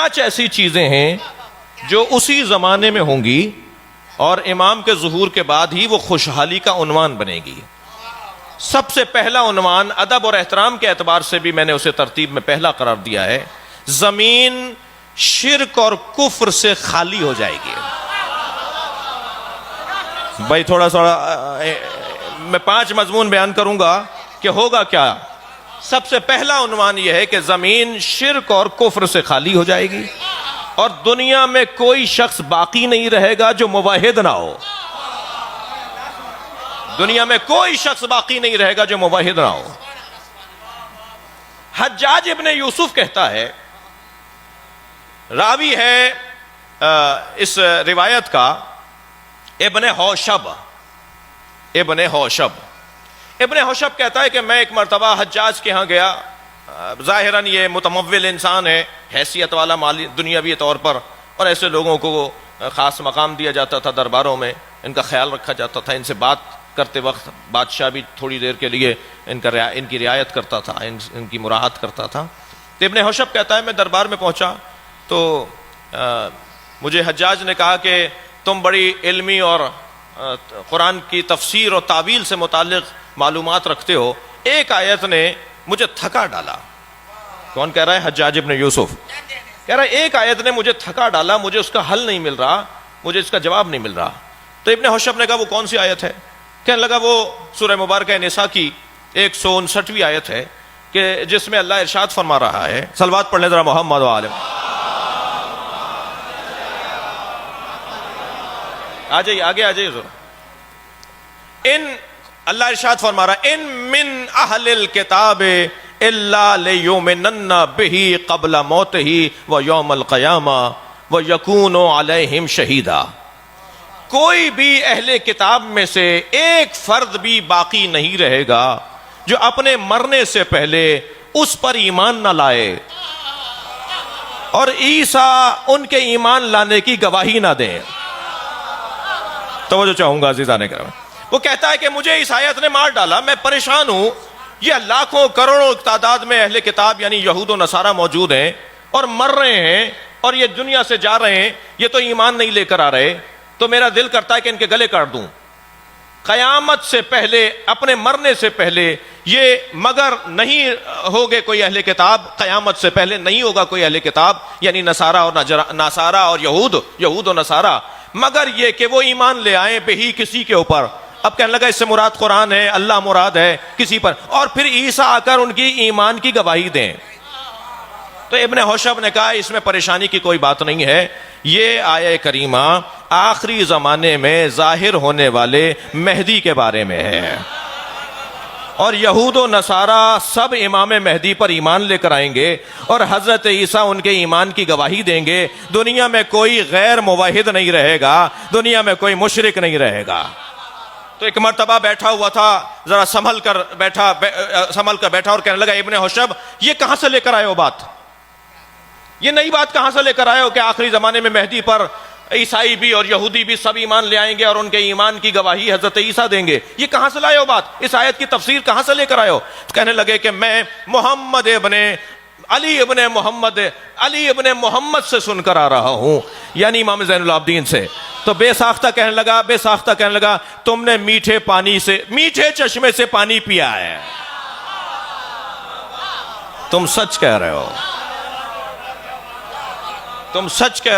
پانچ ایسی چیزیں ہیں جو اسی زمانے میں ہوں گی اور امام کے ظہور کے بعد ہی وہ خوشحالی کا عنوان بنے گی. سب سے پہلا عنوان ادب اور احترام کے اعتبار سے بھی میں نے اسے ترتیب میں پہلا قرار دیا ہے، زمین شرک اور کفر سے خالی ہو جائے گی. بھائی تھوڑا میں 5 مضمون بیان کروں گا کہ ہوگا کیا. سب سے پہلا عنوان یہ ہے کہ زمین شرک اور کفر سے خالی ہو جائے گی اور دنیا میں کوئی شخص باقی نہیں رہے گا جو موحد نہ ہو. دنیا میں کوئی شخص باقی نہیں رہے گا جو موحد نہ ہو. حجاج ابن یوسف کہتا ہے، راوی ہے اس روایت کا ابن حوشب. ابن حوشب کہتا ہے کہ میں ایک مرتبہ حجاج کے ہاں گیا. ظاہراً یہ متمول انسان ہے، حیثیت والا، مالی دنیاوی طور پر، اور ایسے لوگوں کو خاص مقام دیا جاتا تھا درباروں میں، ان کا خیال رکھا جاتا تھا. ان سے بات کرتے وقت بادشاہ بھی تھوڑی دیر کے لیے ان کی رعایت کرتا تھا، ان کی مراعات کرتا تھا. تو ابن حوشب کہتا ہے میں دربار میں پہنچا تو مجھے حجاج نے کہا کہ تم بڑی علمی اور قرآن کی تفسیر اور تعویل سے متعلق معلومات رکھتے ہو. ایک آیت نے مجھے تھکا ڈالا. کون کہہ رہا ہے؟ حجاج ابن یوسف کہہ رہا ہے ایک آیت نے مجھے تھکا ڈالا، مجھے اس کا حل نہیں مل رہا، مجھے اس کا جواب نہیں مل رہا. تو ابن حوشب نے کہا وہ کون سی آیت ہے؟ کہنے لگا وہ سورہ مبارکہ نساء کی 159ویں آیت ہے کہ جس میں اللہ ارشاد فرما رہا ہے، صلوات پڑھ لیں ذرا محمد و آل آ جائیے، آگے آ جائیے ذرا. اللہ ارشاد فرما رہا ہے ان من اہل الکتاب الا لیؤمنن بہ قبل موتہ ویوم القیامہ ویکون علیہم شہیدا. کوئی بھی اہل کتاب میں سے ایک فرد بھی باقی نہیں رہے گا جو اپنے مرنے سے پہلے اس پر ایمان نہ لائے اور عیسیٰ ان کے ایمان لانے کی گواہی نہ دیں. توجہ چاہوں گا عزیزان کرام. وہ کہتا ہے کہ مجھے اس آیت نے مار ڈالا، میں پریشان ہوں. یہ لاکھوں کروڑوں تعداد میں اہل کتاب یعنی یہود و نصارہ موجود ہیں اور مر رہے ہیں اور یہ دنیا سے جا رہے ہیں، یہ تو ایمان نہیں لے کر آ رہے. تو میرا دل کرتا ہے کہ ان کے گلے کاٹ دوں. قیامت سے پہلے، اپنے مرنے سے پہلے یہ مگر نہیں ہوگے کوئی اہل کتاب، قیامت سے پہلے نہیں ہوگا کوئی اہل کتاب یعنی نصارہ اور یہود و نصارہ، مگر یہ کہ وہ ایمان لے آئیں بہی کسی کے اوپر. اب کہنے لگا اس سے مراد قرآن ہے، اللہ مراد ہے کسی پر، اور پھر عیسیٰ آ کر ان کی ایمان کی گواہی دیں. تو ابن حوشب نے کہا اس میں پریشانی کی کوئی بات نہیں ہے. یہ آیہ کریمہ آخری زمانے میں ظاہر ہونے والے مہدی کے بارے میں ہے اور یہود و نصارہ سب امام مہدی پر ایمان لے کر آئیں گے اور حضرت عیسیٰ ان کے ایمان کی گواہی دیں گے. دنیا میں کوئی غیر موحد نہیں رہے گا، دنیا میں کوئی مشرک نہیں رہے گا. تو ایک مرتبہ بیٹھا ہوا تھا، ذرا سنبھل کر بیٹھا اور کہنے لگا ابن حوشب یہ کہاں سے لے کر آئے ہو بات؟ یہ نئی بات کہاں سے لے کر آئے ہو کہ آخری زمانے میں مہدی پر عیسائی بھی اور یہودی بھی سب ایمان لے آئیں گے اور ان کے ایمان کی گواہی حضرت عیسیٰ دیں گے؟ یہ کہاں سے لائے ہو بات؟ اس آیت کی تفسیر کہاں سے لے کر آئے ہو؟ کہنے لگے کہ میں علی ابن محمد سے سن کر آ رہا ہوں، یعنی امام زین العابدین سے. تو بے ساختہ کہنے لگا تم نے میٹھے چشمے سے پانی پیا ہے. تم سچ کہہ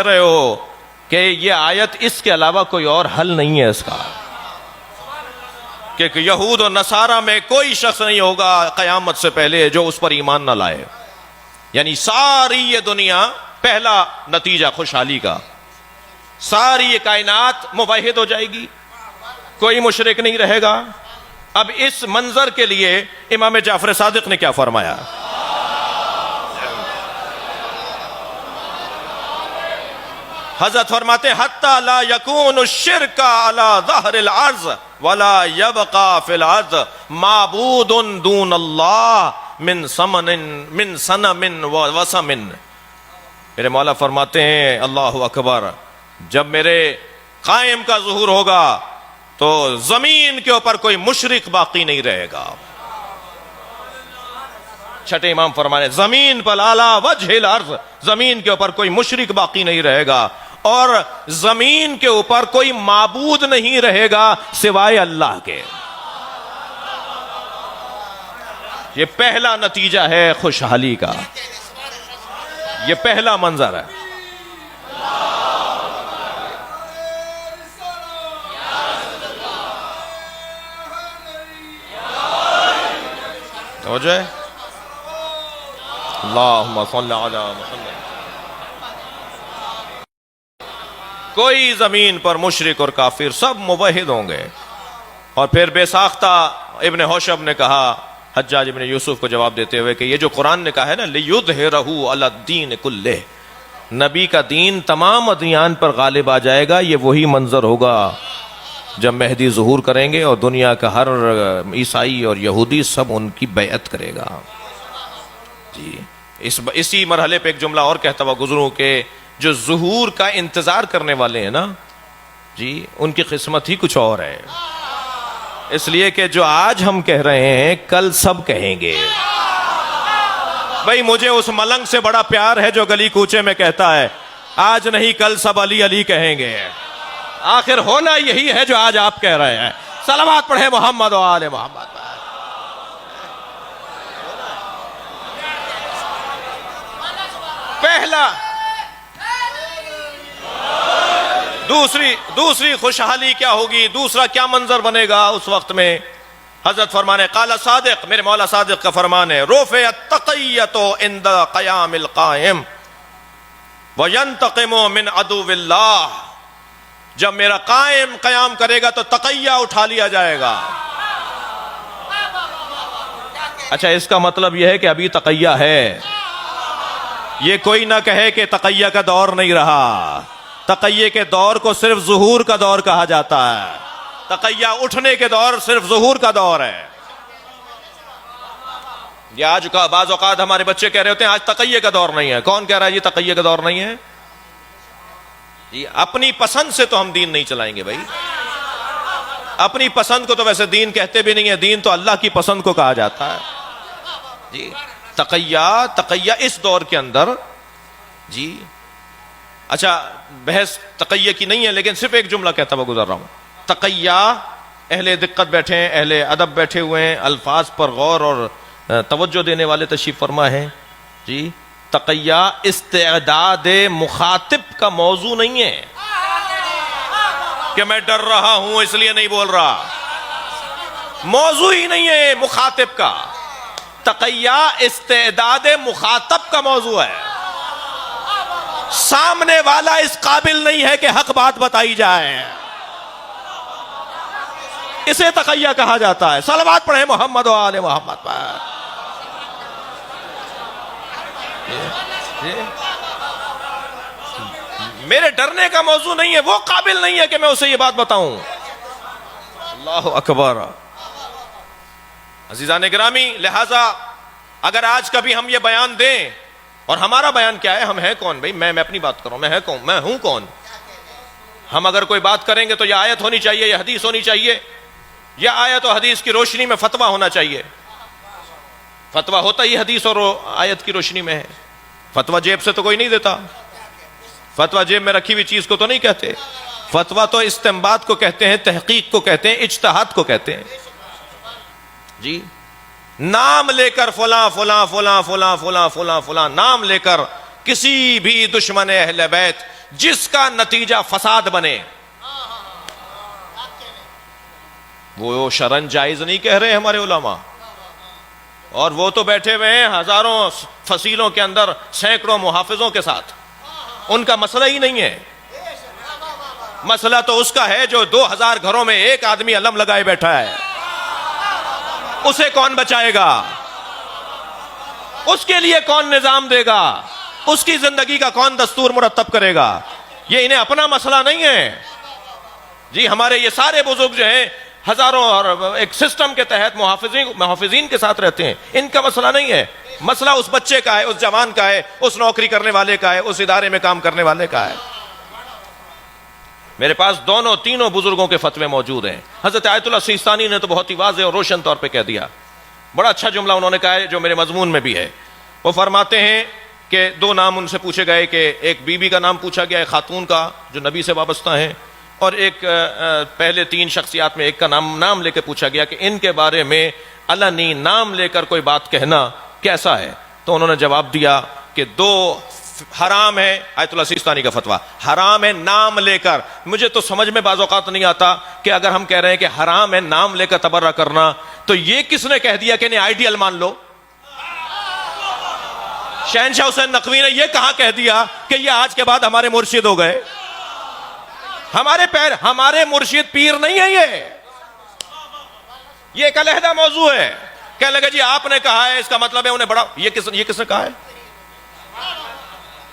رہے ہو کہ یہ آیت اس کے علاوہ کوئی اور حل نہیں ہے اس کا، کہ یہود و نصارہ میں کوئی شخص نہیں ہوگا قیامت سے پہلے جو اس پر ایمان نہ لائے. یعنی ساری یہ دنیا، پہلا نتیجہ خوشحالی کا، ساری یہ کائنات موحد ہو جائے گی، کوئی مشرک نہیں رہے گا. اب اس منظر کے لیے امام جعفر صادق نے کیا فرمایا؟ حضرت فرماتے ہیں حتی لا یکون الشرک علی ظہر الارض ولا یبقى فی الارض معبود دون اللہ من صنم ووثن. میرے مولا فرماتے ہیں اللہ اکبر، جب میرے قائم کا ظہور ہوگا تو زمین کے اوپر کوئی مشرک باقی نہیں رہے گا. چھٹے امام فرمانے زمین پر لالا وجہ الارض، زمین کے اوپر کوئی مشرک باقی نہیں رہے گا، اور زمین کے اوپر کوئی معبود نہیں رہے گا سوائے اللہ کے۔ یہ پہلا نتیجہ ہے خوشحالی کا، یہ پہلا منظر ہے۔ ہو جائے اللہم صلی علی محمد۔ کوئی زمین پر مشرک اور کافر، سب موحد ہوں گے۔ اور پھر بے ساختہ ابن حوشب نے کہا حجاج ابن یوسف کو جواب دیتے ہوئے کہ یہ جو قرآن نے کہا ہے نا لِیُظْهِرَهُ عَلَى الدِّینِ كُلِّهِ، نبی کا دین تمام ادیان پر غالب آ جائے گا، یہ وہی منظر ہوگا جب مہدی ظہور کریں گے اور دنیا کا ہر عیسائی اور یہودی سب ان کی بیعت کرے گا۔ جی اسی مرحلے پہ ایک جملہ اور کہتا ہوا گزروں کہ جو ظہور کا انتظار کرنے والے ہیں نا جی، ان کی قسمت ہی کچھ اور ہے، اس لیے کہ جو آج ہم کہہ رہے ہیں کل سب کہیں گے۔ بھائی مجھے اس ملنگ سے بڑا پیار ہے جو گلی کوچے میں کہتا ہے آج نہیں کل سب علی علی کہیں گے۔ آخر ہونا یہی ہے جو آج آپ کہہ رہے ہیں۔ صلوات پڑھیں محمد و آل محمد۔ پہلا دوسری خوشحالی کیا ہوگی، دوسرا کیا منظر بنے گا اس وقت میں؟ حضرت فرمانے قال صادق، میرے مولا صادق کا فرمان ہے رفع التقیۃ عند قیام القائم وینتقم من عدو اللہ، جب میرا قائم قیام کرے گا تو تقیہ اٹھا لیا جائے گا۔ اچھا اس کا مطلب یہ ہے کہ ابھی تقیہ ہے، یہ کوئی نہ کہے کہ تقیہ کا دور نہیں رہا۔ تقیہ کے دور کو صرف ظہور کا دور کہا جاتا ہے، تقیہ اٹھنے کے دور صرف ظہور کا دور ہے۔ یہ آج کا بعض اوقات ہمارے بچے کہہ رہے ہوتے ہیں آج تقیہ کا دور نہیں ہے۔ کون کہہ رہا ہے یہ تقیہ کا دور نہیں ہے؟ جی اپنی پسند سے تو ہم دین نہیں چلائیں گے بھائی، اپنی پسند کو تو ویسے دین کہتے بھی نہیں ہے، دین تو اللہ کی پسند کو کہا جاتا ہے۔ جی تقیہ اس دور کے اندر جی اچھا بحث تقیہ کی نہیں ہے، لیکن صرف ایک جملہ کہتا ہوا گزر رہا ہوں۔ تقیہ اہل دقت بیٹھے ہیں، اہل ادب بیٹھے ہوئے ہیں، الفاظ پر غور اور توجہ دینے والے تشریف فرما ہیں جی۔ تقیہ استعداد مخاطب کا موضوع نہیں ہے کہ میں ڈر رہا ہوں اس لیے نہیں بول رہا، موضوع ہی نہیں ہے مخاطب کا۔ تقیہ استعداد مخاطب کا موضوع ہے، سامنے والا اس قابل نہیں ہے کہ حق بات بتائی جائے، اسے تقیہ کہا جاتا ہے۔ صلوات پڑھیں محمد و آل محمد پر۔ میرے ڈرنے کا موضوع نہیں ہے، وہ قابل نہیں ہے کہ میں اسے یہ بات بتاؤں۔ اللہ اکبر۔ عزیزان گرامی، لہذا اگر آج کبھی ہم یہ بیان دیں، اور ہمارا بیان کیا ہے، ہم ہیں کون بھائی؟ میں اپنی بات کروں، میں ہوں کون؟ ہم اگر کوئی بات کریں گے تو یہ آیت ہونی چاہیے، یہ حدیث ہونی چاہیے، یا آیت و حدیث کی روشنی میں فتویٰ ہونا چاہیے۔ فتویٰ ہوتا ہی حدیث اور آیت کی روشنی میں ہے، فتویٰ جیب سے تو کوئی نہیں دیتا، فتویٰ جیب میں رکھی ہوئی چیز کو تو نہیں کہتے، فتویٰ تو استنباط کو کہتے ہیں، تحقیق کو کہتے ہیں، اجتہاد کو کہتے ہیں جی۔ نام لے کر فلاں فلاں فلاں فلاں فلاں فلاں فلاں نام لے کر کسی بھی دشمن اہل بیت جس کا نتیجہ فساد بنے، وہ شرعاً جائز نہیں کہہ رہے ہمارے علماء، اور وہ تو بیٹھے ہوئے ہیں ہزاروں فصیلوں کے اندر سینکڑوں محافظوں کے ساتھ، ان کا مسئلہ ہی نہیں ہے۔ مسئلہ تو اس کا ہے جو 2000 گھروں میں ایک آدمی علم لگائے بیٹھا ہے، اسے کون بچائے گا؟ اس کے لیے کون نظام دے گا؟ اس کی زندگی کا کون دستور مرتب کرے گا؟ یہ انہیں اپنا مسئلہ نہیں ہے جی۔ ہمارے یہ سارے بزرگ جو ہیں ہزاروں اور ایک سسٹم کے تحت محافظین کے ساتھ رہتے ہیں، ان کا مسئلہ نہیں ہے، مسئلہ اس بچے کا ہے، اس جوان کا ہے، اس نوکری کرنے والے کا ہے، اس ادارے میں کام کرنے والے کا ہے۔ میرے پاس تینوں بزرگوں کے فتوے موجود ہیں۔ حضرت آیت اللہ سیستانی نے تو بہت ہی واضح اور روشن طور پہ کہہ دیا بڑا اچھا جملہ انہوں نے کہا ہے جو میرے مضمون میں بھی ہے. وہ فرماتے ہیں کہ دو نام ان سے پوچھے گئے کہ ایک بی بی کا نام پوچھا گیا، ایک خاتون کا جو نبی سے وابستہ ہیں، اور ایک پہلے 3 شخصیات میں ایک کا نام لے کے پوچھا گیا کہ ان کے بارے میں علنی نام لے کر کوئی بات کہنا کیسا ہے. تو انہوں نے جواب دیا کہ 2 حرام ہے. آیت اللہ سیستانی کا فتویٰ، حرام ہے نام لے کر. مجھے تو سمجھ میں بعض اوقات نہیں آتا کہ اگر ہم کہہ رہے ہیں کہ حرام ہے نام لے کر تبرہ کرنا، تو یہ کس نے کہہ دیا کہ انہیں آئیڈیل مان لو؟ شہنشاہ حسین نقوی نے یہ کہاں کہہ دیا کہ یہ آج کے بعد ہمارے مرشد ہو گئے؟ ہمارے مرشد پیر نہیں ہے. یہ ایک علیحدہ موضوع ہے. کہنے لگا جی آپ نے کہا ہے، اس کا مطلب ہے انہیں بڑا. یہ کس نے کہا ہے؟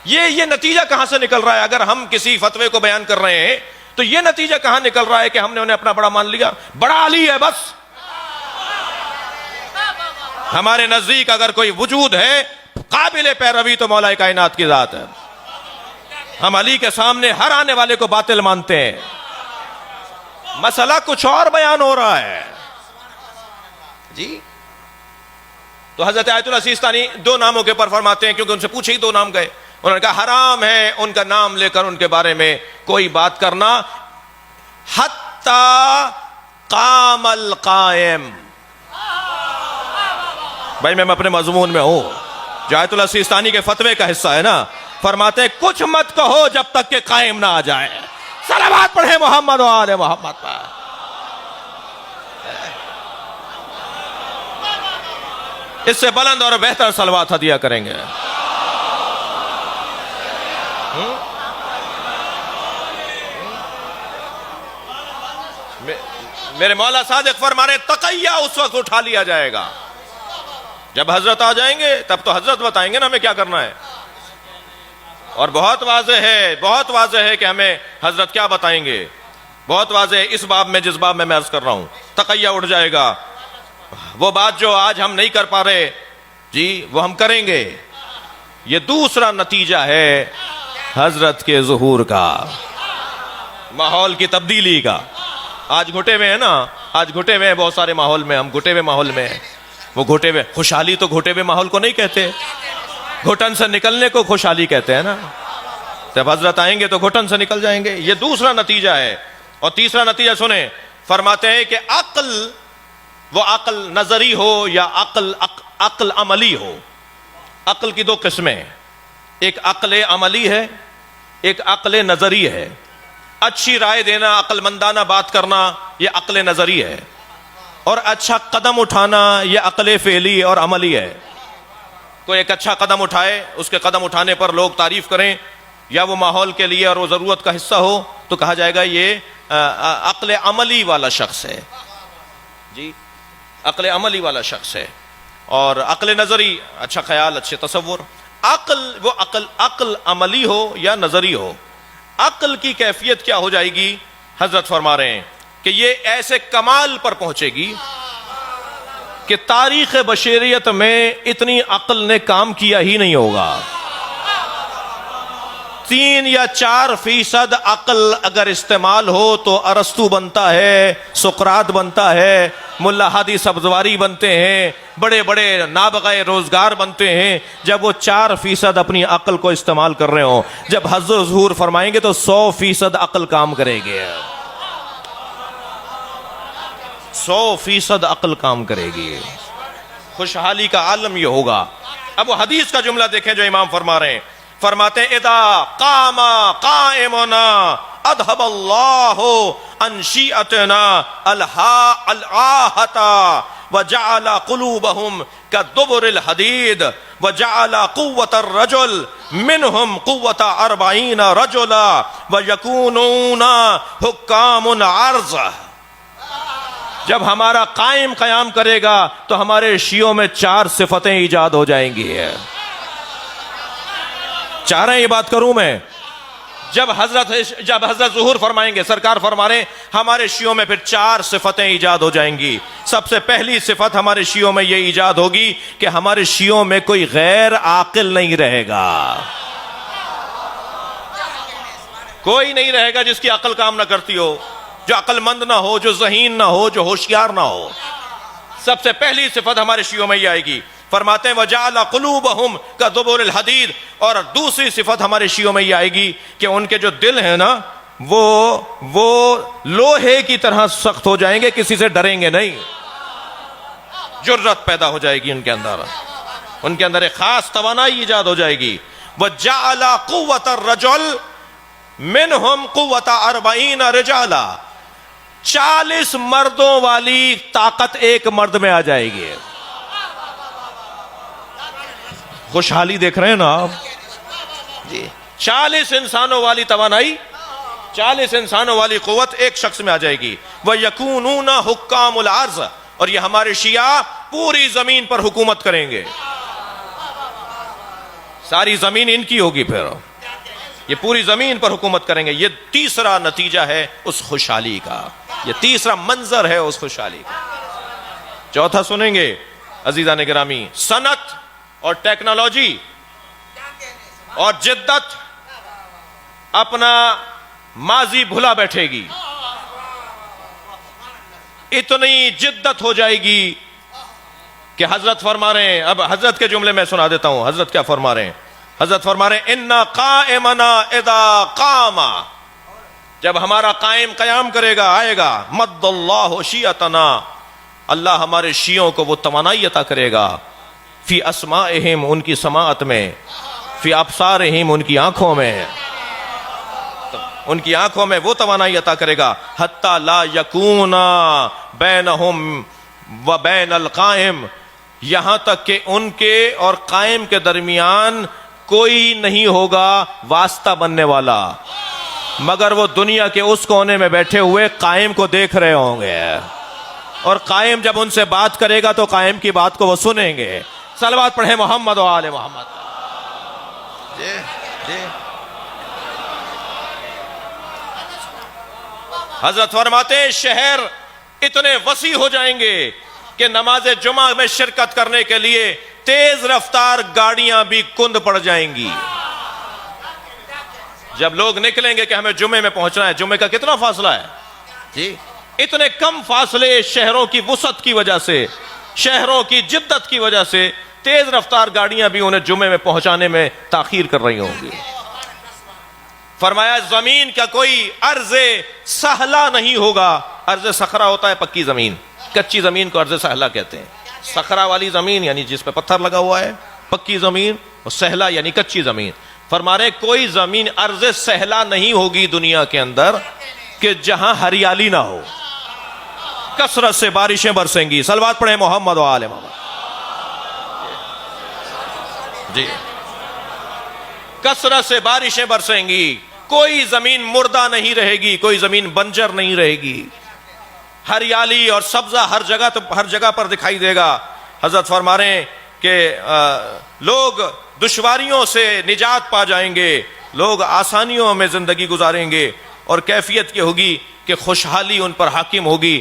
یہ نتیجہ کہاں سے نکل رہا ہے؟ اگر ہم کسی فتوے کو بیان کر رہے ہیں تو یہ نتیجہ کہاں نکل رہا ہے کہ ہم نے انہیں اپنا بڑا مان لیا؟ بڑا علی ہے بس. ہمارے نزدیک اگر کوئی وجود ہے قابل پیروی تو مولا کائنات کی ذات ہے. ہم علی کے سامنے ہر آنے والے کو باطل مانتے ہیں. مسئلہ کچھ اور بیان ہو رہا ہے جی. تو حضرت آیت اللہ سیستانی 2 ناموں کے پر فرماتے ہیں، کیونکہ ان سے پوچھے ہی 2 نام گئے. انہوں نے کہا حرام ہے ان کا نام لے کر ان کے بارے میں کوئی بات کرنا. حتی قام القائم. بھائی میں اپنے مضمون میں ہوں. جو آیت اللہ سیستانی کے فتوے کا حصہ ہے نا، فرماتے ہیں کچھ مت کہو جب تک کہ قائم نہ آ جائے. صلوات پڑھے محمد و آل محمد پر. اس سے بلند اور بہتر صلوات ہدیہ کریں گے. میرے مولا صادق فرمانے تقیہ اس وقت اٹھا لیا جائے گا جب حضرت آ جائیں گے، تب تو حضرت بتائیں گے نا ہمیں کیا کرنا ہے. اور بہت واضح ہے کہ ہمیں حضرت کیا بتائیں گے. بہت واضح ہے اس باب میں، جس باب میں عرض کر رہا ہوں. تقیہ اٹھ جائے گا. وہ بات جو آج ہم نہیں کر پا رہے جی وہ ہم کریں گے. یہ دوسرا نتیجہ ہے حضرت کے ظہور کا، ماحول کی تبدیلی کا. آج گھٹے ہوئے ہیں نا، آج گھٹے ہوئے ہیں بہت سارے ماحول میں. ہم گھٹے ہوئے ماحول میں ہیں. وہ گھٹے ہوئے خوشحالی تو گھٹے ہوئے ماحول کو نہیں کہتے، گھٹن سے نکلنے کو خوشحالی کہتے ہیں نا. جب حضرت آئیں گے تو گھٹن سے نکل جائیں گے. یہ دوسرا نتیجہ ہے. اور تیسرا نتیجہ سنیں، فرماتے ہیں کہ عقل، وہ عقل نظری ہو یا عقل عملی ہو. عقل کی 2 قسمیں، ایک عقل عملی ہے، ایک عقل نظری ہے. اچھی رائے دینا، عقل مندانہ بات کرنا، یہ عقل نظری ہے. اور اچھا قدم اٹھانا یہ عقل فعلی اور عملی ہے. کوئی ایک اچھا قدم اٹھائے، اس کے قدم اٹھانے پر لوگ تعریف کریں، یا وہ ماحول کے لیے اور وہ ضرورت کا حصہ ہو، تو کہا جائے گا یہ عقل عملی والا شخص ہے جی، عقل عملی والا شخص ہے. اور عقل نظری، اچھا خیال، اچھے تصور. عقل عملی ہو یا نظری ہو، عقل کی کیفیت کیا ہو جائے گی؟ حضرت فرما رہے ہیں کہ یہ ایسے کمال پر پہنچے گی کہ تاریخ بشریت میں اتنی عقل نے کام کیا ہی نہیں ہوگا. 3 یا 4% عقل اگر استعمال ہو تو ارسطو بنتا ہے، سقراط بنتا ہے، ملا ہادی سبزواری بنتے ہیں، بڑے بڑے نابغہ روزگار بنتے ہیں. جب وہ 4% اپنی عقل کو استعمال کر رہے ہوں، جب حضور ظہور فرمائیں گے تو 100% عقل کام کرے گی. 100% عقل کام کرے گی. خوشحالی کا عالم یہ ہوگا. اب وہ حدیث کا جملہ دیکھیں جو امام فرما رہے ہیں. فرماتے ہیں اذا قام قائمنا اذهب الله عن شيعتنا الآهة وجعل قلوبهم كدبر الحديد وجعل قوة الرجل منهم قوة 40 رجلا ويكونون حكام عرض. جب ہمارا قیام کرے گا تو ہمارے شیعوں میں 4 صفتیں ایجاد ہو جائیں گی. چاہ رہے ہیں یہ بات کروں میں؟ جب حضرت ظہور فرمائیں گے، سرکار فرما رہے ہیں ہمارے شیعوں میں پھر 4 صفتیں ایجاد ہو جائیں گی. سب سے پہلی صفت ہمارے شیعوں میں یہ ایجاد ہوگی کہ ہمارے شیعوں میں کوئی غیر عاقل نہیں رہے گا. کوئی نہیں رہے گا جس کی عقل کام نہ کرتی ہو، جو عقل مند نہ ہو، جو ذہین نہ ہو، جو ہوشیار نہ ہو. سب سے پہلی صفت ہمارے شیعوں میں یہ آئے گی. فرماتے ہیں وَجَعَلَ قُلُوبَهُمْ كَدُبُرِ الْحَدِيدِ. اور دوسری صفت ہمارے شیعوں میں یہ آئے گی کہ ان کے جو دل ہیں نا وہ لوہے کی طرح سخت ہو جائیں گے, کسی سے ڈریں گے نہیں. جرت پیدا ہو جائے گی ان کے اندر ایک خاص توانائی ایجاد ہو جائے گی. وَجَعَلَ قُوَّةَ الرَّجُلِ مِنْهُمْ قُوَّةَ 40 رِجَالًا. 40 مردوں والی طاقت ایک مرد میں آ جائے گی. خوشحالی دیکھ رہے ہیں نا آپ جی. 40 انسانوں والی توانائی, 40 انسانوں والی قوت ایک شخص میں آ جائے گی. وَيَكُونُونَ حُكَّامُ الْأَرْضِ. اور یہ ہمارے شیعہ پوری زمین پر حکومت کریں گے. ساری زمین ان کی ہوگی, پھر یہ پوری زمین پر حکومت کریں گے. یہ تیسرا نتیجہ ہے اس خوشحالی کا, یہ تیسرا منظر ہے اس خوشحالی کا. چوتھا سنیں گے عزیزان گرامی, صنعت اور ٹیکنالوجی اور جدت اپنا ماضی بھلا بیٹھے گی. اتنی جدت ہو جائے گی کہ حضرت فرما رہے ہیں, اب حضرت کے جملے میں سنا دیتا ہوں حضرت کیا فرما رہے ہیں. حضرت فرما رہے ہیں اِنَّا قَائِمَنَا اِذَا قَامَ. جب ہمارا قائم قیام کرے گا, آئے گا, مد اللہ شیعتنا, اللہ ہمارے شیعوں کو وہ توانائی عطا کرے گا. فی اسمائہم, ان کی سماعت میں, فی ابصارہم, ان کی آنکھوں میں, ان کی آنکھوں میں وہ توانائی عطا کرے گا. حتی لا یکون بینہم و بین القائم, یہاں تک کہ ان کے اور قائم کے درمیان کوئی نہیں ہوگا واسطہ بننے والا, مگر وہ دنیا کے اس کونے میں بیٹھے ہوئے قائم کو دیکھ رہے ہوں گے, اور قائم جب ان سے بات کرے گا تو قائم کی بات کو وہ سنیں گے. صلوات پڑھیں محمد و آل محمد. جی جی. حضرت فرماتے ہیں شہر اتنے وسیع ہو جائیں گے کہ نماز جمعہ میں شرکت کرنے کے لیے تیز رفتار گاڑیاں بھی کند پڑ جائیں گی. جب لوگ نکلیں گے کہ ہمیں جمعے میں پہنچنا ہے, جمعے کا کتنا فاصلہ ہے جی, اتنے کم فاصلے شہروں کی وسعت کی وجہ سے, شہروں کی جدت کی وجہ سے تیز رفتار گاڑیاں بھی انہیں جمعے میں پہنچانے میں تاخیر کر رہی ہوں گی. فرمایا زمین کا کوئی ارض سہلا نہیں ہوگا. ارض صخرہ ہوتا ہے پکی زمین, کچی زمین کو ارض سہلا کہتے ہیں. صخرہ والی زمین یعنی جس پہ پتھر لگا ہوا ہے, پکی زمین, اور سہلا یعنی کچی زمین. فرما رہے کوئی زمین ارض سہلا نہیں ہوگی دنیا کے اندر کہ جہاں ہریالی نہ ہو. کثرت سے بارشیں برسیں گی. صلوات پڑھیں محمد و آل محمد. جی, کثرت سے بارشیں برسیں گی, کوئی زمین مردہ نہیں رہے گی, کوئی زمین بنجر نہیں رہے گی. ہریالی اور سبزہ ہر جگہ پر دکھائی دے گا. حضرت فرما رہے ہیں کہ لوگ دشواریوں سے نجات پا جائیں گے, لوگ آسانیوں میں زندگی گزاریں گے, اور کیفیت یہ ہوگی کہ خوشحالی ان پر حاکم ہوگی.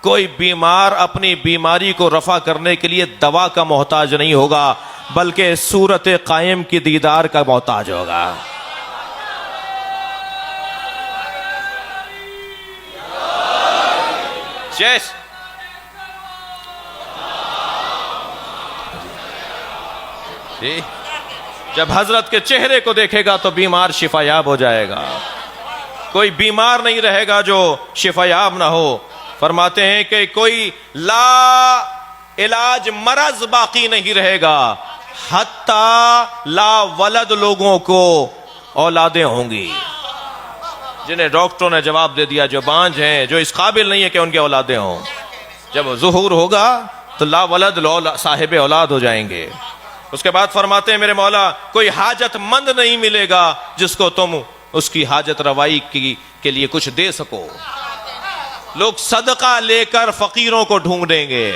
کوئی بیمار اپنی بیماری کو رفع کرنے کے لیے دوا کا محتاج نہیں ہوگا, بلکہ صورت قائم کی دیدار کا محتاج ہوگا. جب حضرت کے چہرے کو دیکھے گا تو بیمار شفا یاب ہو جائے گا. کوئی بیمار نہیں رہے گا جو شفا یاب نہ ہو. فرماتے ہیں کہ کوئی لا علاج مرض باقی نہیں رہے گا, حتی لا ولد لوگوں کو اولادیں ہوں گی جنہیں ڈاکٹروں نے جواب دے دیا جو بانجھ ہیں, جو اس قابل نہیں ہے کہ ان کے اولادیں ہوں. جب ظہور ہوگا تو لا ولد صاحب اولاد ہو جائیں گے. اس کے بعد فرماتے ہیں میرے مولا کوئی حاجت مند نہیں ملے گا جس کو تم اس کی حاجت روائی کے لیے کچھ دے سکو. لوگ صدقہ لے کر فقیروں کو ڈھونڈیں گے,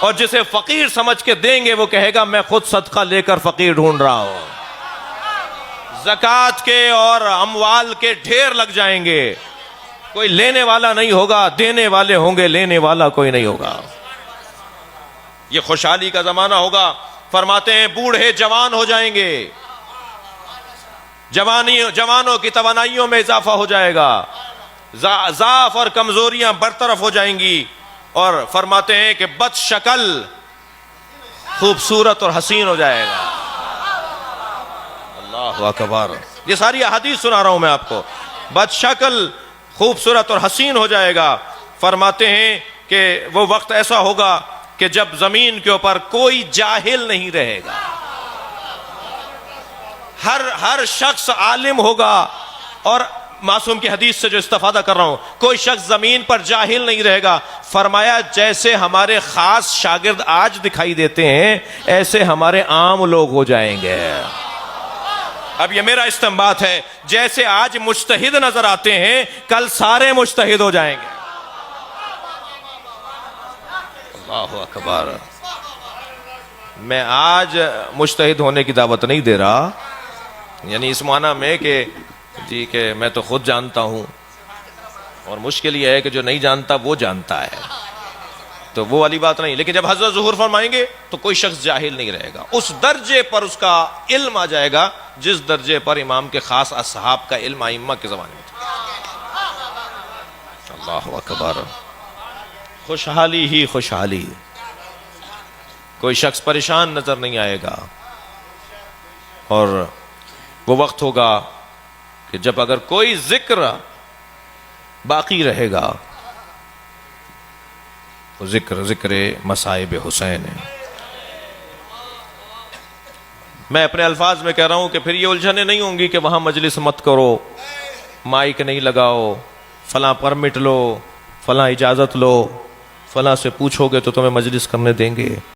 اور جسے فقیر سمجھ کے دیں گے وہ کہے گا میں خود صدقہ لے کر فقیر ڈھونڈ رہا ہوں. زکوٰۃ کے اور اموال کے ڈھیر لگ جائیں گے, کوئی لینے والا نہیں ہوگا, دینے والے ہوں گے, لینے والا کوئی نہیں ہوگا. یہ خوشحالی کا زمانہ ہوگا. فرماتے ہیں بوڑھے جوان ہو جائیں گے, جوانوں کی توانائیوں میں اضافہ ہو جائے گا, ضعف اور کمزوریاں برطرف ہو جائیں گی, اور فرماتے ہیں کہ بد شکل خوبصورت اور حسین ہو جائے گا. اللہ اکبر. یہ ساری احادیث سنا رہا ہوں میں آپ کو. بد شکل خوبصورت اور حسین ہو جائے گا. فرماتے ہیں کہ وہ وقت ایسا ہوگا کہ جب زمین کے اوپر کوئی جاہل نہیں رہے گا. ہر شخص عالم ہوگا. اور معصوم کی حدیث سے جو استفادہ کر رہا ہوں, کوئی شخص زمین پر جاہل نہیں رہے گا. فرمایا جیسے ہمارے خاص شاگرد آج دکھائی دیتے ہیں ایسے ہمارے عام لوگ ہو جائیں گے. اب یہ میرا استنباط ہے, جیسے آج مجتہد نظر آتے ہیں کل سارے مجتہد ہو جائیں گے. اللہ اکبر. میں آج مجتہد ہونے کی دعوت نہیں دے رہا, یعنی اس معنی میں کہ جی کہ میں تو خود جانتا ہوں, اور مشکل یہ ہے کہ جو نہیں جانتا وہ جانتا ہے, تو وہ والی بات نہیں. لیکن جب حضرت ظہور فرمائیں گے تو کوئی شخص جاہل نہیں رہے گا. اس درجے پر اس کا علم آ جائے گا جس درجے پر امام کے خاص اصحاب کا علم ائمہ کے زمانے میں تھا. اللہ اکبر. خوشحالی ہی خوشحالی. کوئی شخص پریشان نظر نہیں آئے گا. اور وہ وقت ہوگا کہ جب اگر کوئی ذکر باقی رہے گا وہ ذکر مصائب حسین ہے. میں اپنے الفاظ میں کہہ رہا ہوں کہ پھر یہ الجھنیں نہیں ہوں گی کہ وہاں مجلس مت کرو, مائک نہیں لگاؤ, فلاں پرمٹ لو, فلاں اجازت لو, فلاں سے پوچھو گے تو تمہیں مجلس کرنے دیں گے.